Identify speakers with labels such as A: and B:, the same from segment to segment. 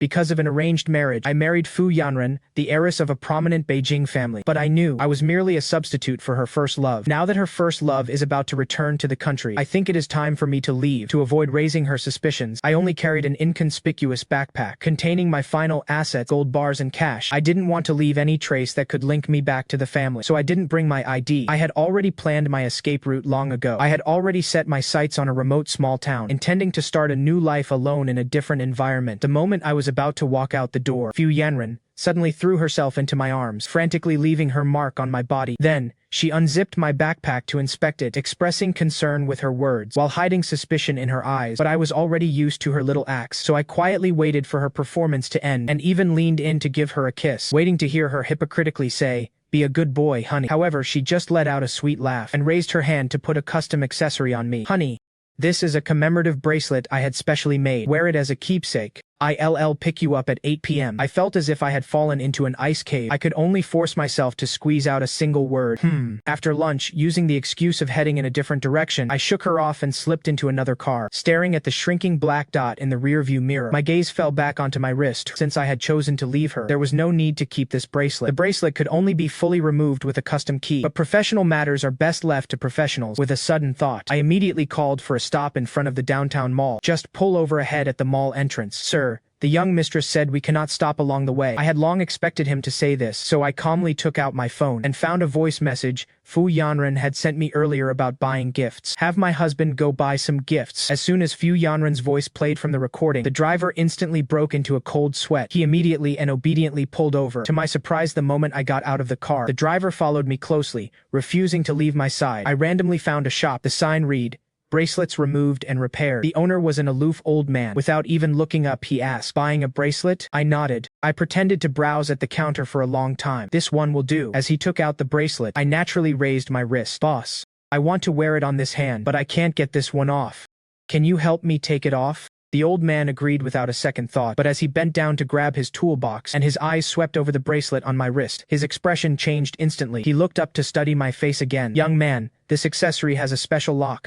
A: Because of an arranged marriage, I married Fu Yanran, the heiress of a prominent Beijing family. But I knew I was merely a substitute for her first love. Now that her first love is about to return to the country, I think it is time for me to leave. To avoid raising her suspicions, I only carried an inconspicuous backpack containing my final assets, gold bars and cash. I didn't want to leave any trace that could link me back to the family, so I didn't bring my ID. I had already planned my escape route long ago. I had already set my sights on a remote small town, intending to start a new life alone in a different environment. The moment I was about to walk out the door, Fu Yanran suddenly threw herself into my arms, frantically leaving her mark on my body. Then, she unzipped my backpack to inspect it, expressing concern with her words, while hiding suspicion in her eyes. But I was already used to her little acts, so I quietly waited for her performance to end, and even leaned in to give her a kiss, waiting to hear her hypocritically say, "Be a good boy, honey." However, she just let out a sweet laugh, and raised her hand to put a custom accessory on me. "Honey, this is a commemorative bracelet I had specially made. Wear it as a keepsake. I'll pick you up at 8 p.m. I felt as if I had fallen into an ice cave. I could only force myself to squeeze out a single word. After lunch, using the excuse of heading in a different direction, I shook her off and slipped into another car, staring at the shrinking black dot in the rearview mirror. My gaze fell back onto my wrist. Since I had chosen to leave her, there was no need to keep this bracelet. The bracelet could only be fully removed with a custom key, but professional matters are best left to professionals. With a sudden thought, I immediately called for a stop in front of the downtown mall. "Just pull over ahead at the mall entrance, sir. The young mistress said we cannot stop along the way." I had long expected him to say this, so I calmly took out my phone and found a voice message Fu Yanran had sent me earlier about buying gifts. "Have my husband go buy some gifts." As soon as Fu Yanran's voice played from the recording, the driver instantly broke into a cold sweat. He immediately and obediently pulled over. To my surprise, the moment I got out of the car, the driver followed me closely, refusing to leave my side. I randomly found a shop. The sign read, "Bracelets removed and repaired." The owner was an aloof old man. Without even looking up, he asked, "Buying a bracelet?" I nodded. I pretended to browse at the counter for a long time. "This one will do." As he took out the bracelet, I naturally raised my wrist. "Boss, I want to wear it on this hand, but I can't get this one off. Can you help me take it off?" The old man agreed without a second thought, but as he bent down to grab his toolbox and his eyes swept over the bracelet on my wrist, his expression changed instantly. He looked up to study my face again. "Young man, this accessory has a special lock.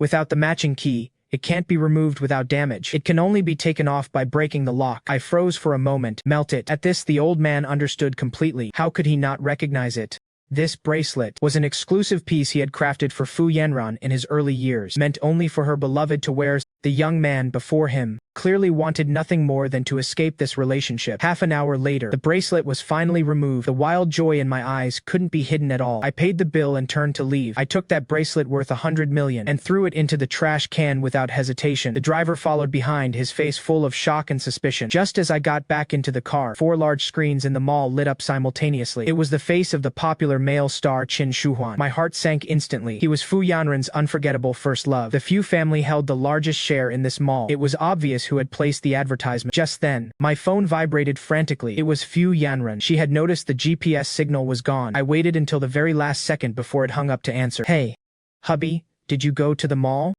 A: Without the matching key, it can't be removed without damage. It can only be taken off by breaking the lock." I froze for a moment. "Melt it." At this, the old man understood completely. How could he not recognize it? This bracelet was an exclusive piece he had crafted for Fu Yanran in his early years, meant only for her beloved to wear. The young man before him clearly wanted nothing more than to escape this relationship. Half an hour later, the bracelet was finally removed. The wild joy in my eyes couldn't be hidden at all. I paid the bill and turned to leave. I took that bracelet worth 100 million and threw it into the trash can without hesitation. The driver followed behind, his face full of shock and suspicion. Just as I got back into the car, 4 large screens in the mall lit up simultaneously. It was the face of the popular male star Chen. My heart sank instantly. He was Fu Yanran's unforgettable first love. The Fu family held the largest share in this mall. It was obvious who had placed the advertisement. Just then, my phone vibrated frantically. It was Fu Yanran. She had noticed the GPS signal was gone. I waited until the very last second before it hung up to answer. "Hey, hubby, did you go to the mall?"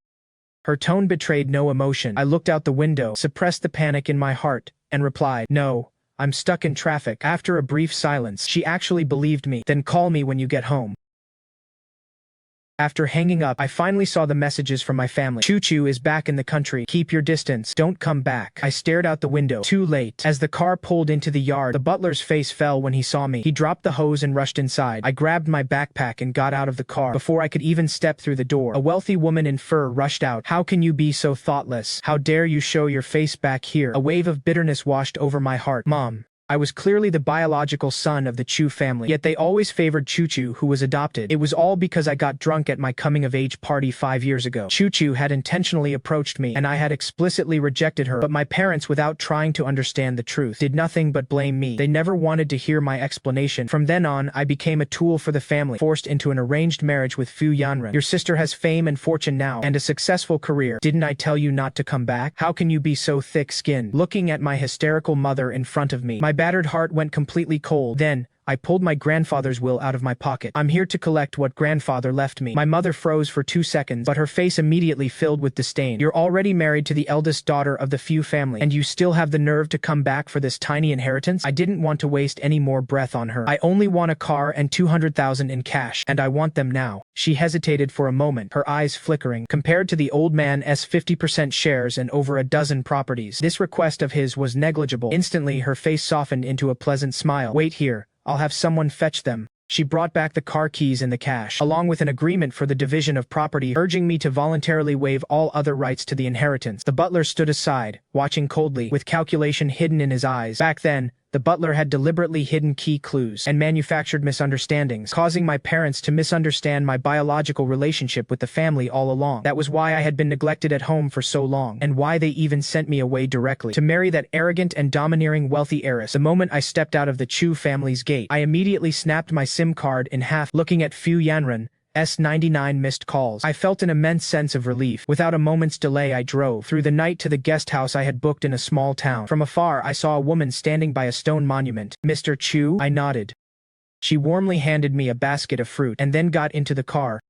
A: Her tone betrayed no emotion. I looked out the window, suppressed the panic in my heart, and replied, "No, I'm stuck in traffic." After a brief silence, she actually believed me. "Then call me when you get home." After hanging up, I finally saw the messages from my family. "Choo-choo is back in the country. Keep your distance. Don't come back." I stared out the window. Too late. As the car pulled into the yard, the butler's face fell when he saw me. He dropped the hose and rushed inside. I grabbed my backpack and got out of the car. Before I could even step through the door, a wealthy woman in fur rushed out. "How can you be so thoughtless? How dare you show your face back here?" A wave of bitterness washed over my heart. "Mom, I was clearly the biological son of the Chu family, yet they always favored Choo-choo, who was adopted. It was all because I got drunk at my coming-of-age party 5 years ago. Choo-choo had intentionally approached me, and I had explicitly rejected her, but my parents, without trying to understand the truth, did nothing but blame me. They never wanted to hear my explanation. From then on, I became a tool for the family, forced into an arranged marriage with Fu Yanran. Your sister has fame and fortune now, and a successful career. Didn't I tell you not to come back? How can you be so thick-skinned?" Looking at my hysterical mother in front of me, my battered heart went completely cold. Then, I pulled my grandfather's will out of my pocket. I'm here to collect what grandfather left me. My mother froze for 2 seconds, but her face immediately filled with disdain. You're already married to the eldest daughter of the Fu family, and you still have the nerve to come back for this tiny inheritance? I didn't want to waste any more breath on her. I only want a car and 200,000 in cash, and I want them now. She hesitated for a moment, her eyes flickering. Compared to the old man's 50% shares and over a dozen properties, this request of his was negligible. Instantly, her face softened into a pleasant smile. Wait here. I'll have someone fetch them. She brought back the car keys and the cash, along with an agreement for the division of property, urging me to voluntarily waive all other rights to the inheritance. The butler stood aside, watching coldly, with calculation hidden in his eyes. Back then, the butler had deliberately hidden key clues and manufactured misunderstandings, causing my parents to misunderstand my biological relationship with the family all along. That was why I had been neglected at home for so long, and why they even sent me away directly to marry that arrogant and domineering wealthy heiress. The moment I stepped out of the Chu family's gate, I immediately snapped my SIM card in half, looking at Fu Yanran. 99 missed calls. I felt an immense sense of relief. Without a moment's delay, I drove through the night to the guest house I had booked in a small town. From afar, I saw a woman standing by a stone monument. Mr. Chu? I nodded. She warmly handed me a basket of fruit and then got into the car.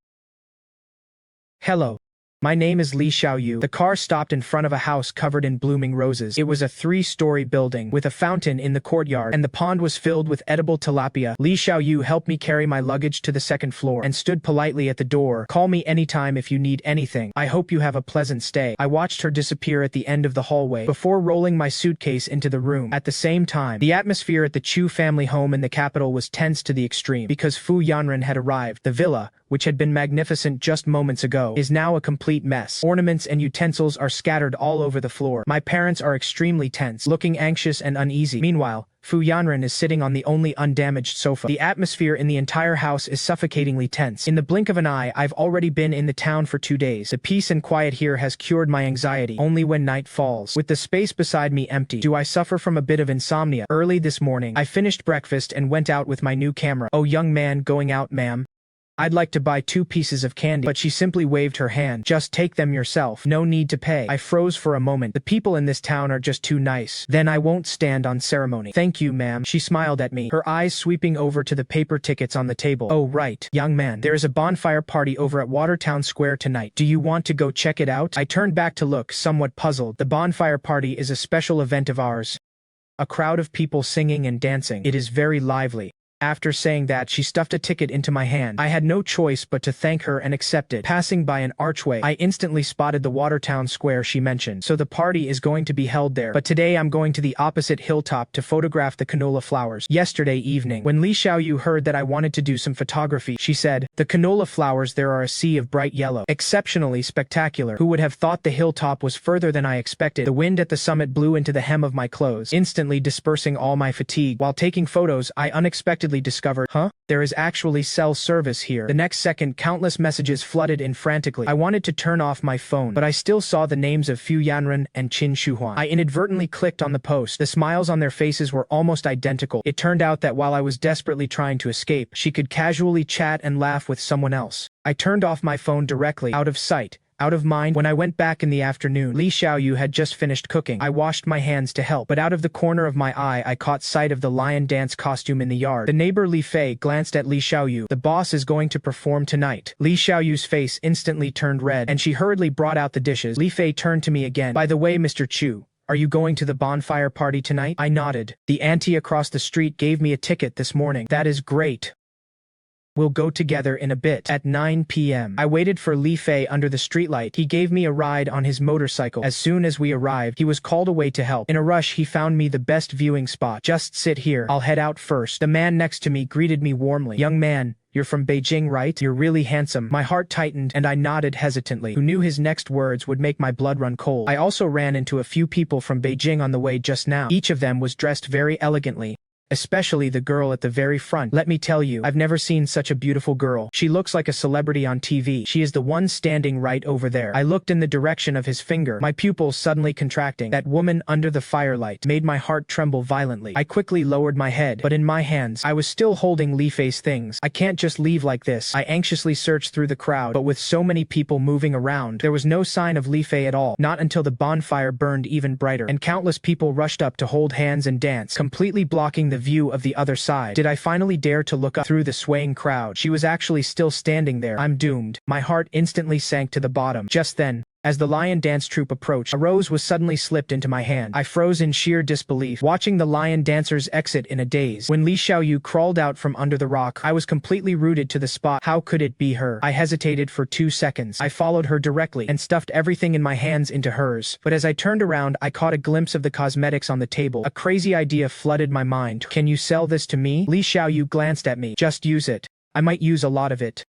A: Hello. My name is Li Xiaoyu. The car stopped in front of a house covered in blooming roses. It was a 3-story building with a fountain in the courtyard, and the pond was filled with edible tilapia. Li Xiaoyu helped me carry my luggage to the second floor and stood politely at the door. Call me anytime if you need anything. I hope you have a pleasant stay. I watched her disappear at the end of the hallway before rolling my suitcase into the room. At the same time, the atmosphere at the Chu family home in the capital was tense to the extreme because Fu Yanran had arrived. The villa, which had been magnificent just moments ago, is now a complete mess. Ornaments and utensils are scattered all over the floor. My parents are extremely tense, looking anxious and uneasy. Meanwhile, Fu Yanran is sitting on the only undamaged sofa. The atmosphere in the entire house is suffocatingly tense. In the blink of an eye, I've already been in the town for 2 days. The peace and quiet here has cured my anxiety only when night falls. With the space beside me empty, do I suffer from a bit of insomnia? Early this morning, I finished breakfast and went out with my new camera. Oh, young man, going out, ma'am? I'd like to buy 2 pieces of candy, but she simply waved her hand. Just take them yourself. No need to pay. I froze for a moment. The people in this town are just too nice. Then I won't stand on ceremony. Thank you, ma'am. She smiled at me, her eyes sweeping over to the paper tickets on the table. Oh, right. Young man, there is a bonfire party over at Watertown Square tonight. Do you want to go check it out? I turned back to look, somewhat puzzled. The bonfire party is a special event of ours. A crowd of people singing and dancing. It is very lively. After saying that, she stuffed a ticket into my hand. I had no choice but to thank her and accept it. Passing by an archway, I instantly spotted the Watertown Square she mentioned. So the party is going to be held there. But today I'm going to the opposite hilltop to photograph the canola flowers. Yesterday evening, when Li Xiaoyu heard that I wanted to do some photography, she said, "The canola flowers there are a sea of bright yellow. Exceptionally spectacular. Who would have thought the hilltop was further than I expected?" The wind at the summit blew into the hem of my clothes, instantly dispersing all my fatigue. While taking photos, I unexpectedly discovered, there is actually cell service here. The next second, countless messages flooded in frantically. I wanted to turn off my phone, but I still saw the names of Fu Yanran and Chen Shuhuan. I inadvertently clicked on the post. The smiles on their faces were almost identical. It turned out that while I was desperately trying to escape, she could casually chat and laugh with someone else. I turned off my phone directly, out of sight, out of mind. When I went back in the afternoon, Li Xiaoyu had just finished cooking. I washed my hands to help, but out of the corner of my eye I caught sight of the lion dance costume in the yard. The neighbor Li Fei glanced at Li Xiaoyu. "The boss is going to perform tonight." Li Xiaoyu's face instantly turned red, and she hurriedly brought out the dishes. Li Fei turned to me again. "By the way, Mr. Chu, are you going to the bonfire party tonight?" I nodded. "The auntie across the street gave me a ticket this morning." "That is great. We'll go together in a bit." At 9 p.m. I waited for Li Fei under the streetlight. He gave me a ride on his motorcycle. As soon as we arrived, he was called away to help. In a rush, he found me the best viewing spot. "Just sit here. I'll head out first." The man next to me greeted me warmly. "Young man, you're from Beijing, right? You're really handsome." My heart tightened, and I nodded hesitantly. Who knew his next words would make my blood run cold? I also ran into a few people from Beijing on the way just now. Each of them was dressed very elegantly. Especially the girl at the very front. Let me tell you, I've never seen such a beautiful girl. She looks like a celebrity on TV. She is the one standing right over there. I looked in the direction of his finger, my pupils suddenly contracting. That woman under the firelight made my heart tremble violently. I quickly lowered my head, but in my hands, I was still holding Li Fei's things. I can't just leave like this. I anxiously searched through the crowd, but with so many people moving around, there was no sign of Li Fei at all. Not until the bonfire burned even brighter, and countless people rushed up to hold hands and dance, completely blocking the view of the other side. Did I finally dare to look up through the swaying crowd? She was actually still standing there. I'm doomed. My heart instantly sank to the bottom. Just then, as the lion dance troupe approached, a rose was suddenly slipped into my hand. I froze in sheer disbelief, watching the lion dancers exit in a daze. When Li Xiaoyu crawled out from under the rock, I was completely rooted to the spot. How could it be her? I hesitated for 2 seconds. I followed her directly and stuffed everything in my hands into hers. But as I turned around, I caught a glimpse of the cosmetics on the table. A crazy idea flooded my mind. Can you sell this to me? Li Xiaoyu glanced at me. Just use it. I might use a lot of it.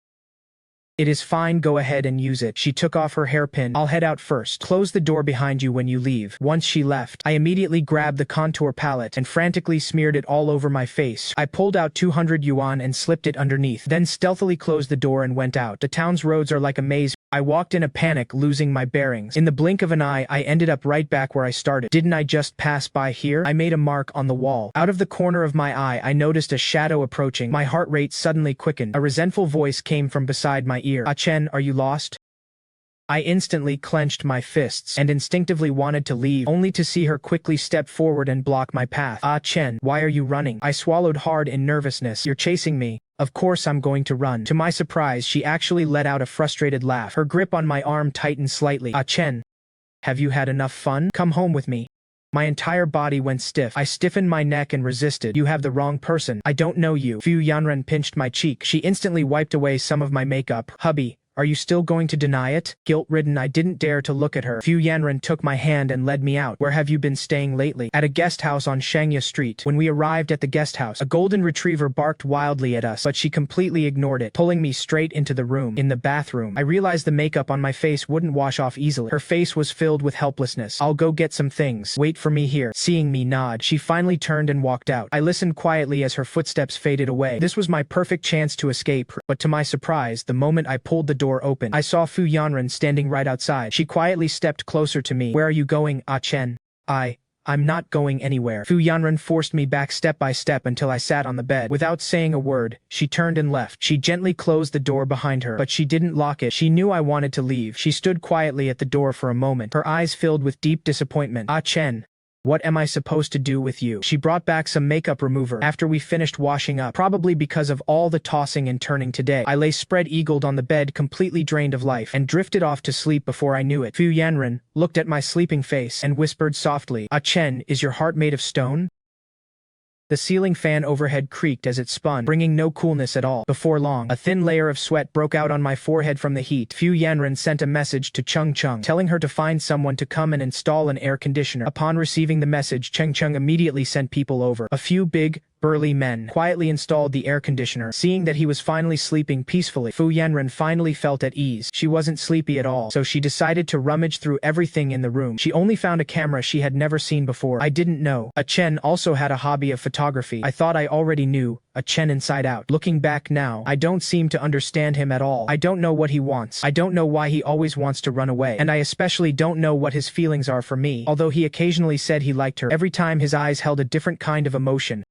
A: It is fine, go ahead and use it. She took off her hairpin. I'll head out first. Close the door behind you when you leave. Once she left, I immediately grabbed the contour palette and frantically smeared it all over my face. I pulled out 200 yuan and slipped it underneath, then stealthily closed the door and went out. The town's roads are like a maze. I walked in a panic, losing my bearings. In the blink of an eye, I ended up right back where I started. Didn't I just pass by here? I made a mark on the wall. Out of the corner of my eye, I noticed a shadow approaching. My heart rate suddenly quickened. A resentful voice came from beside my ear. Chen, are you lost? I instantly clenched my fists and instinctively wanted to leave, only to see her quickly step forward and block my path. Chen, why are you running? I swallowed hard in nervousness. You're chasing me. Of course I'm going to run. To my surprise, she actually let out a frustrated laugh. Her grip on my arm tightened slightly. Chen, have you had enough fun? Come home with me. My entire body went stiff. I stiffened my neck and resisted. You have the wrong person. I don't know you. Fu Yanran pinched my cheek. She instantly wiped away some of my makeup. Hubby, are you still going to deny it? Guilt-ridden, I didn't dare to look at her. Fu Yanran took my hand and led me out. Where have you been staying lately? At a guest house on Shangya Street. When we arrived at the guest house, a golden retriever barked wildly at us, but she completely ignored it, pulling me straight into the room. In the bathroom, I realized the makeup on my face wouldn't wash off easily. Her face was filled with helplessness. I'll go get some things. Wait for me here. Seeing me nod, she finally turned and walked out. I listened quietly as her footsteps faded away. This was my perfect chance to escape her, but to my surprise, the moment I pulled the door open, I saw Fu Yanran standing right outside. She quietly stepped closer to me. Where are you going, Chen? I'm not going anywhere. Fu Yanran forced me back step by step until I sat on the bed. Without saying a word, she turned and left. She gently closed the door behind her, but she didn't lock it. She knew I wanted to leave. She stood quietly at the door for a moment, her eyes filled with deep disappointment. Chen, what am I supposed to do with you? She brought back some makeup remover after we finished washing up, probably because of all the tossing and turning today. I lay spread-eagled on the bed, completely drained of life, and drifted off to sleep before I knew it. Fu Yanran looked at my sleeping face and whispered softly, Chen, is your heart made of stone? The ceiling fan overhead creaked as it spun, bringing no coolness at all. Before long, a thin layer of sweat broke out on my forehead from the heat. Fu Yanran sent a message to Cheng, telling her to find someone to come and install an air conditioner. Upon receiving the message, Cheng immediately sent people over. A few big, burly men quietly installed the air conditioner. Seeing that he was finally sleeping peacefully, Fu Yanran finally felt at ease. She wasn't sleepy at all, so she decided to rummage through everything in the room. She only found a camera she had never seen before. I didn't know. Chen also had a hobby of photography. I thought I already knew Chen inside out. Looking back now, I don't seem to understand him at all. I don't know what he wants. I don't know why he always wants to run away. And I especially don't know what his feelings are for me, although he occasionally said he liked her. Every time his eyes held a different kind of emotion.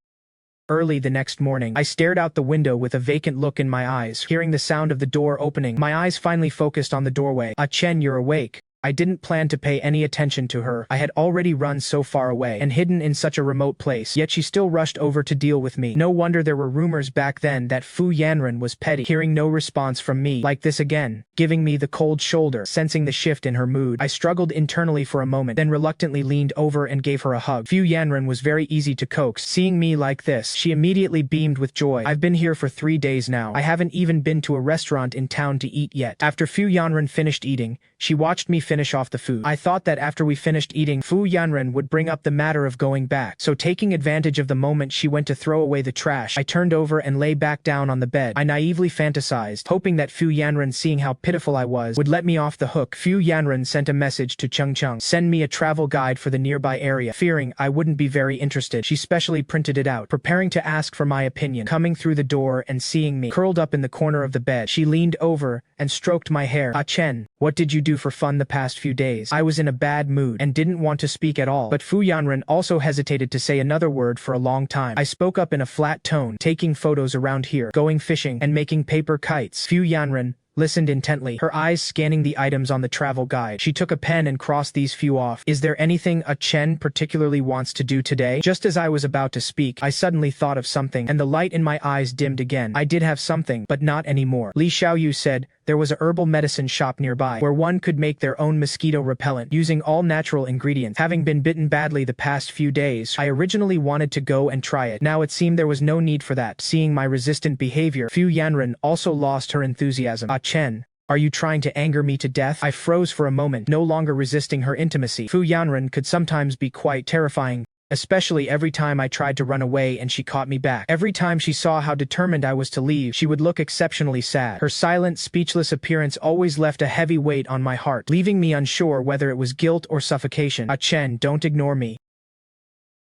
A: Early the next morning, I stared out the window with a vacant look in my eyes. Hearing the sound of the door opening, my eyes finally focused on the doorway. Chen, you're awake. I didn't plan to pay any attention to her. I had already run so far away and hidden in such a remote place, yet she still rushed over to deal with me. No wonder there were rumors back then that Fu Yanran was petty. Hearing no response from me like this again, giving me the cold shoulder, sensing the shift in her mood, I struggled internally for a moment, then reluctantly leaned over and gave her a hug. Fu Yanran was very easy to coax. Seeing me like this, she immediately beamed with joy. I've been here for 3 days now. I haven't even been to a restaurant in town to eat yet. After Fu Yanran finished eating, she watched me finish off the food. I thought that after we finished eating, Fu Yanran would bring up the matter of going back. So taking advantage of the moment she went to throw away the trash, I turned over and lay back down on the bed. I naively fantasized, hoping that Fu Yanran, seeing how pitiful I was, would let me off the hook. Fu Yanran sent a message to Cheng, send me a travel guide for the nearby area. Fearing I wouldn't be very interested, she specially printed it out, preparing to ask for my opinion. Coming through the door and seeing me curled up in the corner of the bed, she leaned over and stroked my hair. Chen, what did you do for fun the past few days? I was in a bad mood and didn't want to speak at all, but Fu Yanran also hesitated to say another word for a long time. I spoke up in a flat tone, taking photos around here, going fishing, and making paper kites. Fu Yanran listened intently, her eyes scanning the items on the travel guide. She took a pen and crossed these few off. Is there anything Chen particularly wants to do today? Just as I was about to speak, I suddenly thought of something, and the light in my eyes dimmed again. I did have something, but not anymore. Li Xiaoyu said there was a herbal medicine shop nearby, where one could make their own mosquito repellent, using all natural ingredients. Having been bitten badly the past few days, I originally wanted to go and try it. Now it seemed there was no need for that. Seeing my resistant behavior, Fu Yanran also lost her enthusiasm. Chen, are you trying to anger me to death? I froze for a moment, no longer resisting her intimacy. Fu Yanran could sometimes be quite terrifying, especially every time I tried to run away and she caught me back. Every time she saw how determined I was to leave, she would look exceptionally sad. Her silent, speechless appearance always left a heavy weight on my heart, leaving me unsure whether it was guilt or suffocation. Chen, don't ignore me.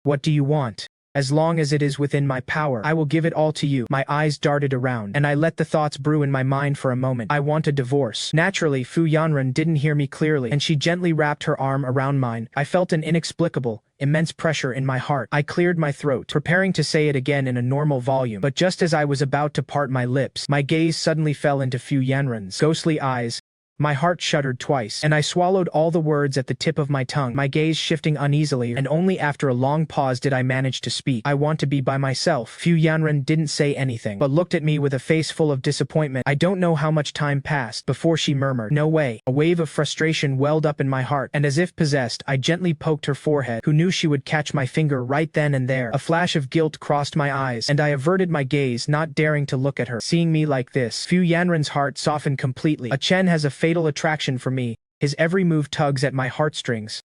A: What do you want? As long as it is within my power, I will give it all to you. My eyes darted around, and I let the thoughts brew in my mind for a moment. I want a divorce. Naturally, Fu Yanran didn't hear me clearly, and she gently wrapped her arm around mine. I felt an inexplicable, immense pressure in my heart. I cleared my throat, preparing to say it again in a normal volume. But just as I was about to part my lips, my gaze suddenly fell into Fu Yanran's ghostly eyes. My heart shuddered twice, and I swallowed all the words at the tip of my tongue, my gaze shifting uneasily, and only after a long pause did I manage to speak. I want to be by myself. Fu Yanran didn't say anything, but looked at me with a face full of disappointment. I don't know how much time passed before she murmured, "No way." A wave of frustration welled up in my heart, and as if possessed, I gently poked her forehead. Who knew she would catch my finger right then and there? A flash of guilt crossed my eyes, and I averted my gaze, not daring to look at her. Seeing me like this, Fu Yanran's heart softened completely. Chen has a fatal attraction for me. His every move tugs at my heartstrings.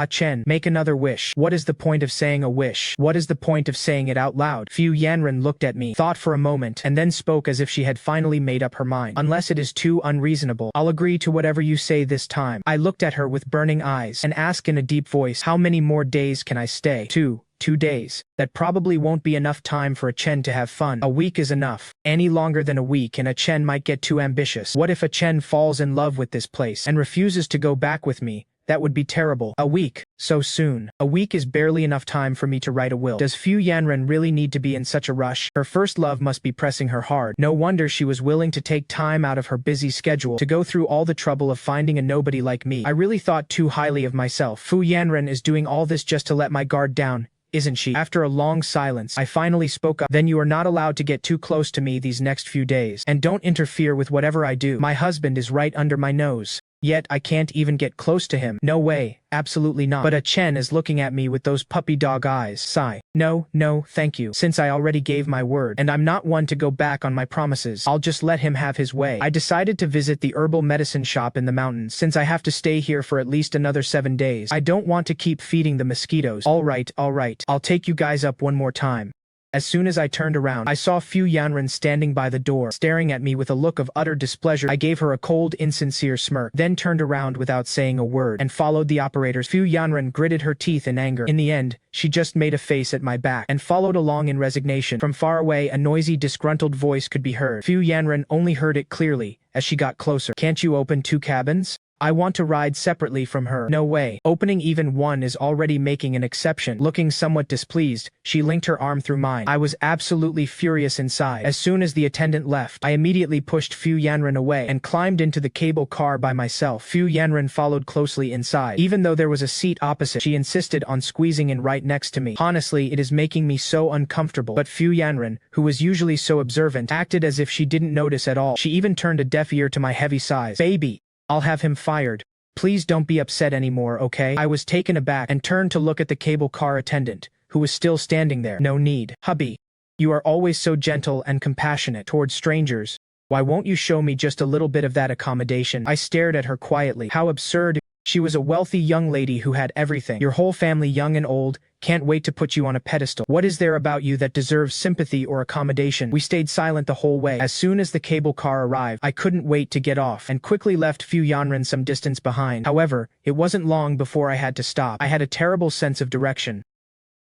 A: Chen, make another wish. What is the point of saying a wish? What is the point of saying it out loud? Fu Yanran looked at me, thought for a moment, and then spoke as if she had finally made up her mind. Unless it is too unreasonable, I'll agree to whatever you say this time. I looked at her with burning eyes, and asked in a deep voice, how many more days can I stay? 2 days. That probably won't be enough time for Chen to have fun. A week is enough. Any longer than a week and Chen might get too ambitious. What if Chen falls in love with this place and refuses to go back with me? That would be terrible. A week. So soon. A week is barely enough time for me to write a will. Does Fu Yanran really need to be in such a rush? Her first love must be pressing her hard. No wonder she was willing to take time out of her busy schedule to go through all the trouble of finding a nobody like me. I really thought too highly of myself. Fu Yanran is doing all this just to let my guard down, isn't she? After a long silence, I finally spoke up. Then you are not allowed to get too close to me these next few days. And don't interfere with whatever I do. My husband is right under my nose. Yet I can't even get close to him. No way. Absolutely not. But Chen is looking at me with those puppy dog eyes. Sigh. No, thank you. Since I already gave my word, and I'm not one to go back on my promises, I'll just let him have his way. I decided to visit the herbal medicine shop in the mountains, since I have to stay here for at least another 7 days. I don't want to keep feeding the mosquitoes. All right. I'll take you guys up one more time. As soon as I turned around, I saw Fu Yanran standing by the door, staring at me with a look of utter displeasure. I gave her a cold, insincere smirk, then turned around without saying a word, and followed the operators. Fu Yanran gritted her teeth in anger. In the end, she just made a face at my back, and followed along in resignation. From far away, a noisy, disgruntled voice could be heard. Fu Yanran only heard it clearly, as she got closer. Can't you open 2 cabins? I want to ride separately from her. No way. Opening even one is already making an exception. Looking somewhat displeased, she linked her arm through mine. I was absolutely furious inside. As soon as the attendant left, I immediately pushed Fu Yanran away and climbed into the cable car by myself. Fu Yanran followed closely inside. Even though there was a seat opposite, she insisted on squeezing in right next to me. Honestly, it is making me so uncomfortable. But Fu Yanran, who was usually so observant, acted as if she didn't notice at all. She even turned a deaf ear to my heavy sighs. Baby, I'll have him fired. Please don't be upset anymore, okay? I was taken aback and turned to look at the cable car attendant, who was still standing there. No need. Hubby, you are always so gentle and compassionate towards strangers. Why won't you show me just a little bit of that accommodation? I stared at her quietly. How absurd. She was a wealthy young lady who had everything. Your whole family, young and old, can't wait to put you on a pedestal. What is there about you that deserves sympathy or accommodation? We stayed silent the whole way. As soon as the cable car arrived, I couldn't wait to get off, and quickly left Fu Yanran some distance behind. However, it wasn't long before I had to stop. I had a terrible sense of direction.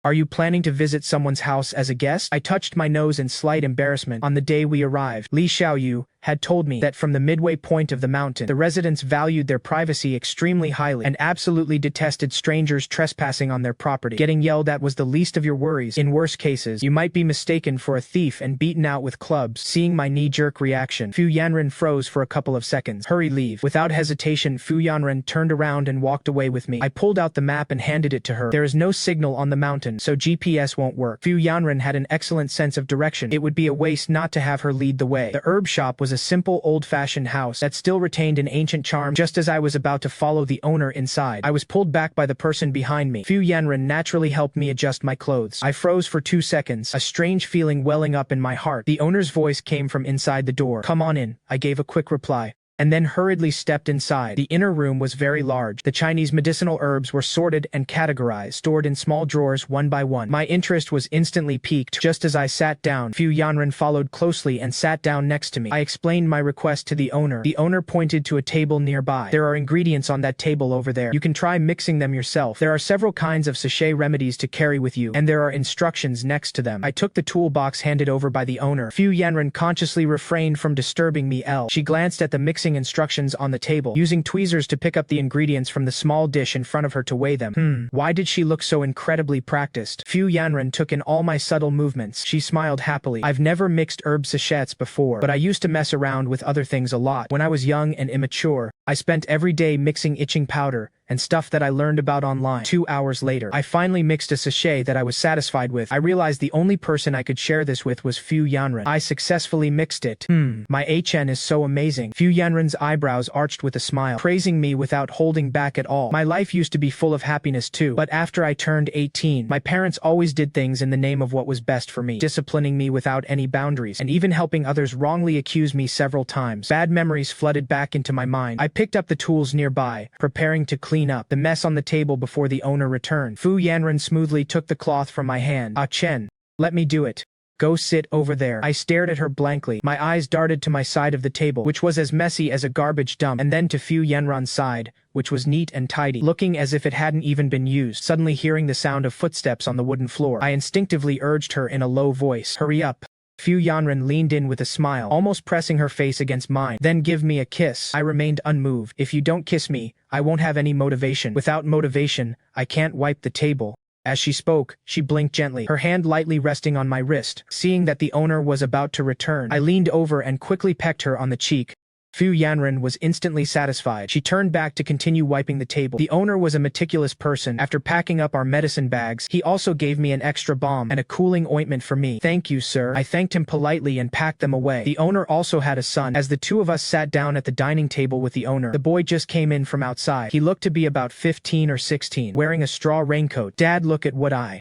A: Are you planning to visit someone's house as a guest? I touched my nose in slight embarrassment. On the day we arrived, Li Xiaoyu had told me that from the midway point of the mountain, the residents valued their privacy extremely highly and absolutely detested strangers trespassing on their property. Getting yelled at was the least of your worries. In worse cases, you might be mistaken for a thief and beaten out with clubs. Seeing my knee-jerk reaction, Fu Yanran froze for a couple of seconds. Hurry, leave. Without hesitation, Fu Yanran turned around and walked away with me. I pulled out the map and handed it to her. There is no signal on the mountain, so GPS won't work. Fu Yanran had an excellent sense of direction. It would be a waste not to have her lead the way. The herb shop was a simple old-fashioned house that still retained an ancient charm. Just as I was about to follow the owner inside, I was pulled back by the person behind me. Fu Yanran naturally helped me adjust my clothes. I froze for 2 seconds, a strange feeling welling up in my heart. The owner's voice came from inside the door. Come on in, I gave a quick reply, and then hurriedly stepped inside. The inner room was very large. The Chinese medicinal herbs were sorted and categorized, stored in small drawers one by one. My interest was instantly piqued. Just as I sat down, Fu Yanran followed closely and sat down next to me. I explained my request to the owner. The owner pointed to a table nearby. There are ingredients on that table over there. You can try mixing them yourself. There are several kinds of sachet remedies to carry with you, and there are instructions next to them. I took the toolbox handed over by the owner. Fu Yanran consciously refrained from disturbing me. She glanced at the mixing instructions on the table, using tweezers to pick up the ingredients from the small dish in front of her to weigh them. Why did she look so incredibly practiced? Fu Yanran took in all my subtle movements. She smiled happily. I've never mixed herb sachets before, but I used to mess around with other things a lot. When I was young and immature, I spent every day mixing itching powder and stuff that I learned about online. 2 hours later, I finally mixed a sachet that I was satisfied with. I realized the only person I could share this with was Fu Yanran. I successfully mixed it. My Chen is so amazing. Fu Yanran's eyebrows arched with a smile, praising me without holding back at all. My life used to be full of happiness too, but after I turned 18, my parents always did things in the name of what was best for me, disciplining me without any boundaries, and even helping others wrongly accuse me several times. Bad memories flooded back into my mind. I picked up the tools nearby, preparing to clean up the mess on the table before the owner returned. Fu Yanran smoothly took the cloth from my hand. Chen, let me do it. Go sit over there. I stared at her blankly. My eyes darted to my side of the table, which was as messy as a garbage dump, and then to Fu Yanran's side, which was neat and tidy, looking as if it hadn't even been used. Suddenly hearing the sound of footsteps on the wooden floor, I instinctively urged her in a low voice. Hurry up. Fu Yanran leaned in with a smile, almost pressing her face against mine. Then give me a kiss. I remained unmoved. If you don't kiss me, I won't have any motivation. Without motivation, I can't wipe the table. As she spoke, she blinked gently, her hand lightly resting on my wrist. Seeing that the owner was about to return, I leaned over and quickly pecked her on the cheek. Fu Yanran was instantly satisfied. She turned back to continue wiping the table. The owner was a meticulous person. After packing up our medicine bags, he also gave me an extra balm and a cooling ointment for me. Thank you, sir. I thanked him politely and packed them away. The owner also had a son. As the two of us sat down at the dining table with the owner, the boy just came in from outside. He looked to be about 15 or 16, wearing a straw raincoat. Dad, look at what I...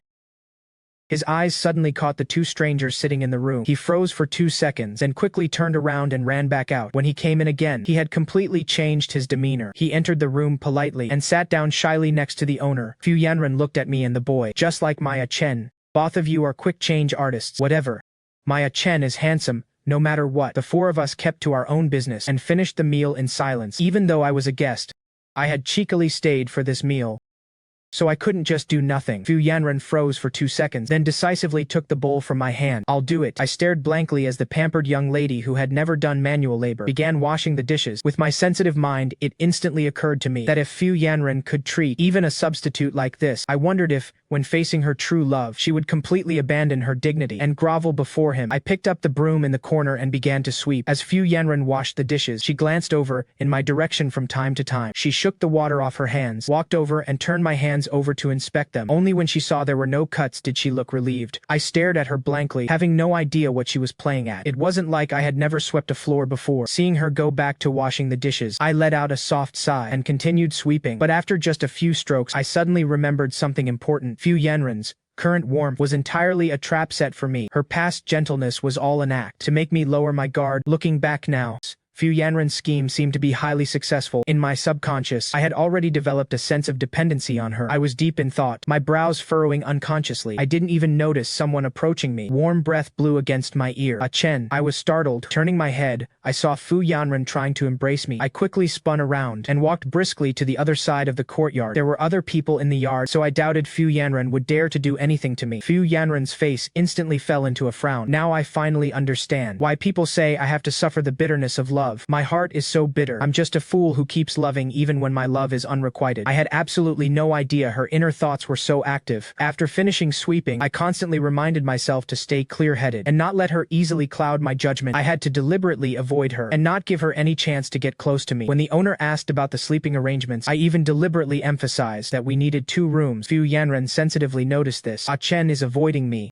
A: His eyes suddenly caught the two strangers sitting in the room. He froze for 2 seconds, then quickly turned around and ran back out. When he came in again, he had completely changed his demeanor. He entered the room politely and sat down shyly next to the owner. Fu Yanran looked at me and the boy. Just like Maya Chen. Both of you are quick change artists. Whatever. Maya Chen is handsome, no matter what. The four of us kept to our own business and finished the meal in silence. Even though I was a guest, I had cheekily stayed for this meal, so I couldn't just do nothing. Fu Yanran froze for 2 seconds, then decisively took the bowl from my hand. I'll do it. I stared blankly as the pampered young lady who had never done manual labor began washing the dishes. With my sensitive mind, it instantly occurred to me that if Fu Yanran could treat even a substitute like this, I wondered if, when facing her true love, she would completely abandon her dignity and grovel before him. I picked up the broom in the corner and began to sweep. As Fu Yanran washed the dishes, she glanced over in my direction from time to time. She shook the water off her hands, walked over and turned my hands over to inspect them. Only when she saw there were no cuts did she look relieved. I stared at her blankly, having no idea what she was playing at. It wasn't like I had never swept a floor before. Seeing her go back to washing the dishes, I let out a soft sigh and continued sweeping. But after just a few strokes, I suddenly remembered something important. Fu Yanran's current warmth was entirely a trap set for me. Her past gentleness was all an act to make me lower my guard. Looking back now, Fu Yanran's scheme seemed to be highly successful. In my subconscious, I had already developed a sense of dependency on her. I was deep in thought, my brows furrowing unconsciously. I didn't even notice someone approaching me. Warm breath blew against my ear. Chen. I was startled. Turning my head, I saw Fu Yanran trying to embrace me. I quickly spun around and walked briskly to the other side of the courtyard. There were other people in the yard, so I doubted Fu Yanran would dare to do anything to me. Fu Yanran's face instantly fell into a frown. Now I finally understand why people say I have to suffer the bitterness of love. My heart is so bitter. I'm just a fool who keeps loving even when my love is unrequited. I had absolutely no idea her inner thoughts were so active. After finishing sweeping, I constantly reminded myself to stay clear-headed and not let her easily cloud my judgment. I had to deliberately avoid her and not give her any chance to get close to me. When the owner asked about the sleeping arrangements, I even deliberately emphasized that we needed 2 rooms. Fu Yanran sensitively noticed this. Chen is avoiding me.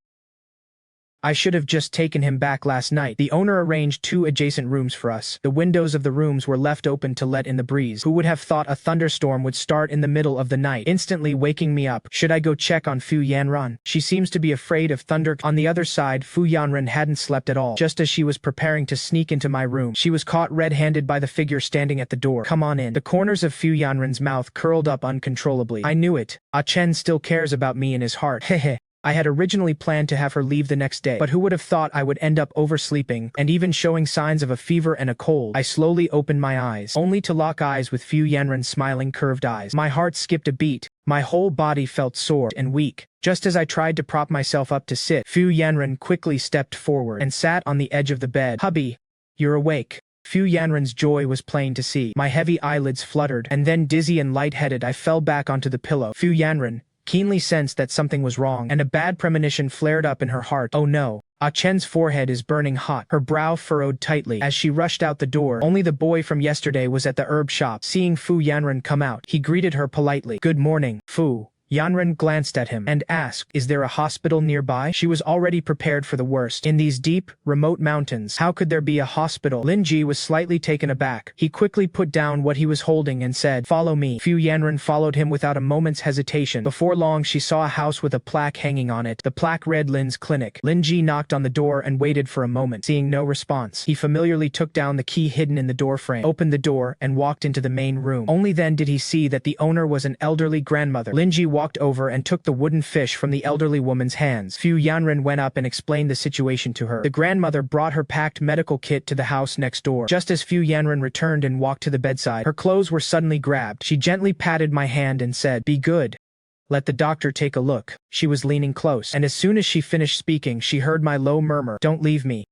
A: I should have just taken him back last night. The owner arranged 2 adjacent rooms for us. The windows of the rooms were left open to let in the breeze. Who would have thought a thunderstorm would start in the middle of the night, instantly waking me up? Should I go check on Fu Yanran? She seems to be afraid of thunder. On the other side, Fu Yanran hadn't slept at all. Just as she was preparing to sneak into my room, she was caught red-handed by the figure standing at the door. Come on in. The corners of Fu Yanran's mouth curled up uncontrollably. I knew it. Chen still cares about me in his heart. Hehe. I had originally planned to have her leave the next day, but who would have thought I would end up oversleeping and even showing signs of a fever and a cold. I slowly opened my eyes, only to lock eyes with Fu Yanran's smiling curved eyes. My heart skipped a beat. My whole body felt sore and weak. Just as I tried to prop myself up to sit, Fu Yanran quickly stepped forward and sat on the edge of the bed. Hubby, you're awake. Fu Yanran's joy was plain to see. My heavy eyelids fluttered, and then dizzy and lightheaded I fell back onto the pillow. Fu Yanran keenly sensed that something was wrong, and a bad premonition flared up in her heart. Oh no. Chen's forehead is burning hot, her brow furrowed tightly. As she rushed out the door, only the boy from yesterday was at the herb shop. Seeing Fu Yanran come out, he greeted her politely. Good morning, Fu. Yanran glanced at him and asked, is there a hospital nearby? She was already prepared for the worst. In these deep, remote mountains, how could there be a hospital? Lin Ji was slightly taken aback. He quickly put down what he was holding and said, follow me. Fu Yanran followed him without a moment's hesitation. Before long she saw a house with a plaque hanging on it. The plaque read Lin's Clinic. Lin Ji knocked on the door and waited for a moment. Seeing no response, he familiarly took down the key hidden in the doorframe, opened the door, and walked into the main room. Only then did he see that the owner was an elderly grandmother. Lin Ji walked over and took the wooden fish from the elderly woman's hands. Fu Yanran went up and explained the situation to her. The grandmother brought her packed medical kit to the house next door. Just as Fu Yanran returned and walked to the bedside, her clothes were suddenly grabbed. She gently patted my hand and said, be good. Let the doctor take a look. She was leaning close, and as soon as she finished speaking, she heard my low murmur, don't leave me.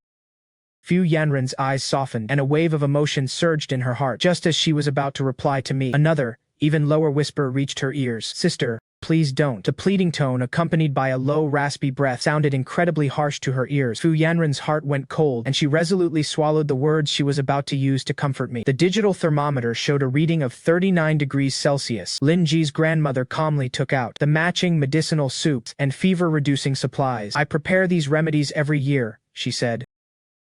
A: Fu Yanran's eyes softened, and a wave of emotion surged in her heart. Just as she was about to reply to me, another, even lower whisper reached her ears. Sister, please don't. The pleading tone, accompanied by a low, raspy breath, sounded incredibly harsh to her ears. Fu Yanran's heart went cold, and she resolutely swallowed the words she was about to use to comfort me. The digital thermometer showed a reading of 39 degrees Celsius. Lin Ji's grandmother calmly took out the matching medicinal soups and fever-reducing supplies. I prepare these remedies every year, she said,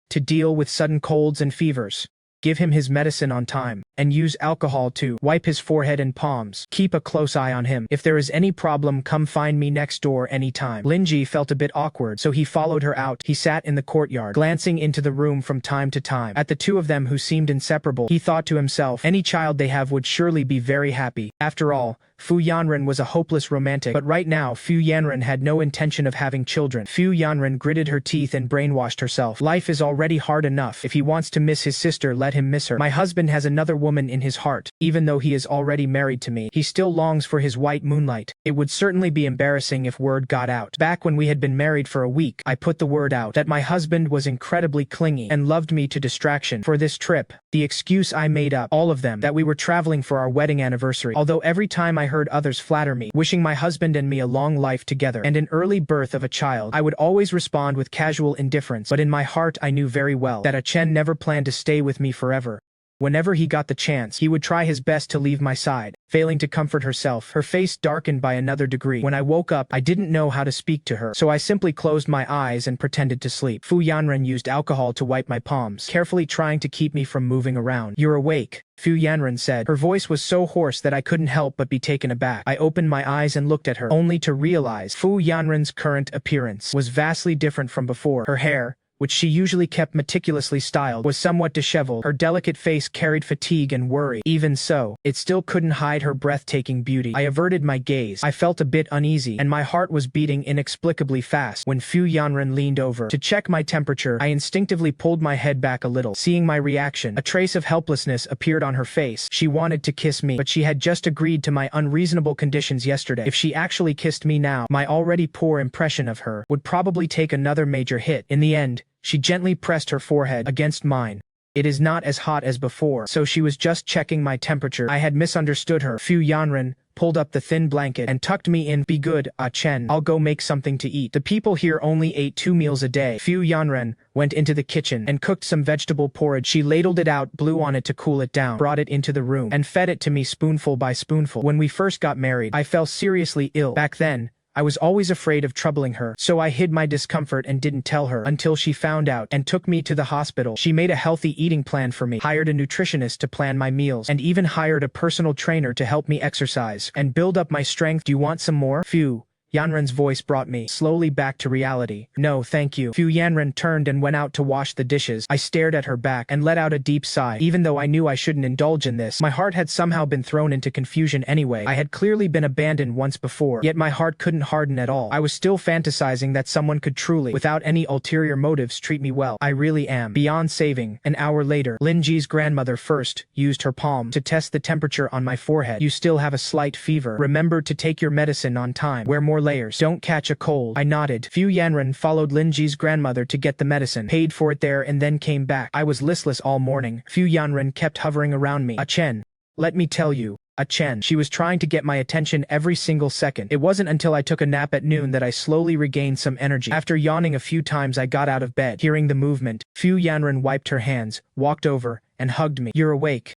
A: to deal with sudden colds and fevers. Give him his medicine on time, and use alcohol to wipe his forehead and palms. Keep a close eye on him. If there is any problem, come find me next door anytime. Lin Ji felt a bit awkward, so he followed her out. He sat in the courtyard, glancing into the room from time to time. At the two of them who seemed inseparable, he thought to himself, any child they have would surely be very happy. After all, Fu Yanran was a hopeless romantic, but right now Fu Yanran had no intention of having children. Fu Yanran gritted her teeth and brainwashed herself. Life is already hard enough. If he wants to miss his sister, let him miss her. My husband has another woman in his heart. Even though he is already married to me, he still longs for his white moonlight. It would certainly be embarrassing if word got out. Back when we had been married for a week, I put the word out that my husband was incredibly clingy and loved me to distraction. For this trip, the excuse I made up, all of them, that we were traveling for our wedding anniversary. Although every time I heard others flatter me, wishing my husband and me a long life together and an early birth of a child, I would always respond with casual indifference. But in my heart I knew very well that Chen never planned to stay with me forever. Whenever he got the chance, he would try his best to leave my side. Failing to comfort herself, her face darkened by another degree. When I woke up, I didn't know how to speak to her, so I simply closed my eyes and pretended to sleep. Fu Yanran used alcohol to wipe my palms, carefully trying to keep me from moving around. You're awake, Fu Yanran said. Her voice was so hoarse that I couldn't help but be taken aback. I opened my eyes and looked at her, only to realize Fu Yanran's current appearance was vastly different from before. Her hair, which she usually kept meticulously styled, was somewhat disheveled. Her delicate face carried fatigue and worry. Even so, it still couldn't hide her breathtaking beauty. I averted my gaze. I felt a bit uneasy, and my heart was beating inexplicably fast. When Fu Yanran leaned over to check my temperature, I instinctively pulled my head back a little. Seeing my reaction, a trace of helplessness appeared on her face. She wanted to kiss me, but she had just agreed to my unreasonable conditions yesterday. If she actually kissed me now, my already poor impression of her would probably take another major hit. In the end, she gently pressed her forehead against mine. It is not as hot as before, so she was just checking my temperature. I had misunderstood her. Fu Yanran pulled up the thin blanket and tucked me in. Be good, Chen. I'll go make something to eat. The people here only ate 2 meals a day. Fu Yanran went into the kitchen and cooked some vegetable porridge. She ladled it out, blew on it to cool it down, brought it into the room, and fed it to me spoonful by spoonful. When we first got married, I fell seriously ill. Back then, I was always afraid of troubling her, so I hid my discomfort and didn't tell her until she found out and took me to the hospital. She made a healthy eating plan for me, hired a nutritionist to plan my meals, and even hired a personal trainer to help me exercise and build up my strength. Do you want some more? Fu Yanran's voice brought me slowly back to reality. No, thank you. Fu Yanran turned and went out to wash the dishes. I stared at her back and let out a deep sigh. Even though I knew I shouldn't indulge in this, my heart had somehow been thrown into confusion anyway. I had clearly been abandoned once before, yet my heart couldn't harden at all. I was still fantasizing that someone could truly, without any ulterior motives, treat me well. I really am beyond saving. An hour later, Lin Ji's grandmother first used her palm to test the temperature on my forehead. You still have a slight fever. Remember to take your medicine on time. Wear more layers. Don't catch a cold. I nodded. Fu Yanran followed Lin Ji's grandmother to get the medicine, paid for it there, and then came back. I was listless all morning. Fu Yanran kept hovering around me. Chen. Let me tell you. Chen. She was trying to get my attention every single second. It wasn't until I took a nap at noon that I slowly regained some energy. After yawning a few times, I got out of bed. Hearing the movement, Fu Yanran wiped her hands, walked over, and hugged me. You're awake.